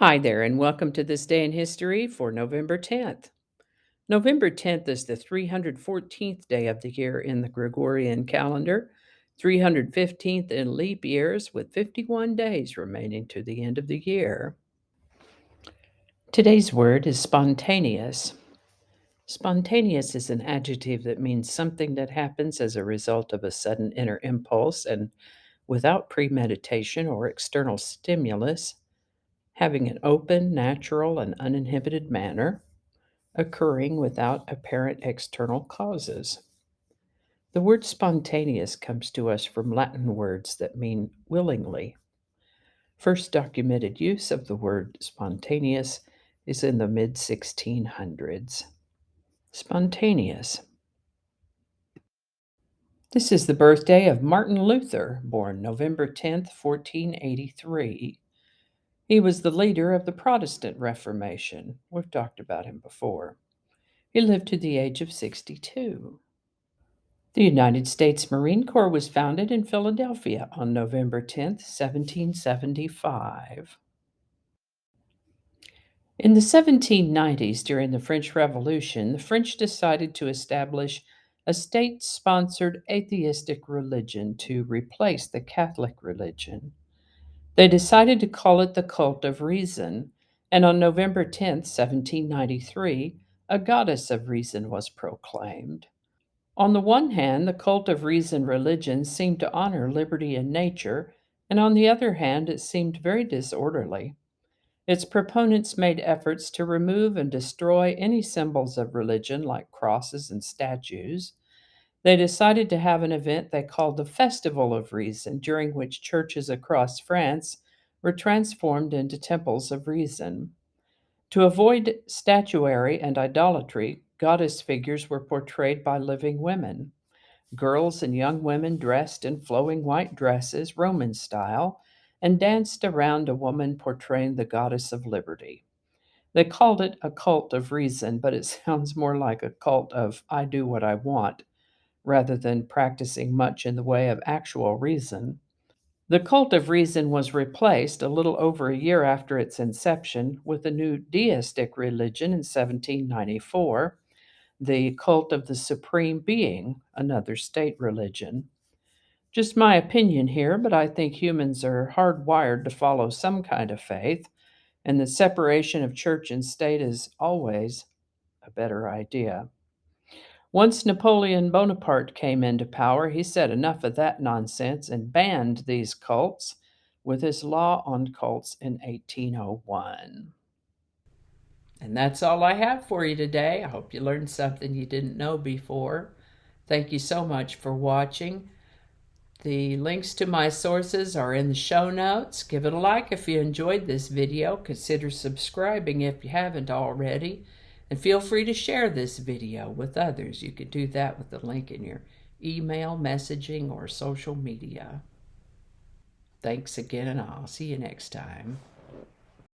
Hi there, and welcome to this day in history for November 10th. November 10th is the 314th day of the year in the Gregorian calendar, 315th in leap years, with 51 days remaining to the end of the year. Today's word is spontaneous. Spontaneous is an adjective that means something that happens as a result of a sudden inner impulse and without premeditation or external stimulus, having an open, natural, and uninhibited manner, occurring without apparent external causes. The word spontaneous comes to us from Latin words that mean willingly. First documented use of the word spontaneous is in the mid 1600s. Spontaneous. This is the birthday of Martin Luther, born November 10th, 1483. He was the leader of the Protestant Reformation. We've talked about him before. He lived to the age of 62. The United States Marine Corps was founded in Philadelphia on November 10th, 1775. In the 1790s, during the French Revolution, the French decided to establish a state sponsored atheistic religion to replace the Catholic religion. They decided to call it the Cult of Reason, and on November 10th, 1793, a goddess of reason was proclaimed. On the one hand, the cult of reason religion seemed to honor liberty in nature, and on the other hand, it seemed very disorderly. Its proponents made efforts to remove and destroy any symbols of religion like crosses and statues. They decided to have an event they called the Festival of Reason, during which churches across France were transformed into temples of reason. To avoid statuary and idolatry, goddess figures were portrayed by living women. Girls and young women dressed in flowing white dresses, Roman style, and danced around a woman portraying the goddess of liberty. They called it a cult of reason, but it sounds more like a cult of I do what I want, rather than practicing much in the way of actual reason. The cult of reason was replaced a little over a year after its inception with a new deistic religion in 1794, the cult of the Supreme Being, another state religion. Just my opinion here, but I think humans are hardwired to follow some kind of faith, and the separation of church and state is always a better idea. Once Napoleon Bonaparte came into power, he said enough of that nonsense and banned these cults with his law on cults in 1801. And that's all I have for you today. I hope you learned something you didn't know before. Thank you so much for watching. The links to my sources are in the show notes. Give it a like if you enjoyed this video. Consider subscribing if you haven't already. And feel free to share this video with others. You could do that with the link in your email, messaging, or social media. Thanks again, and I'll see you next time.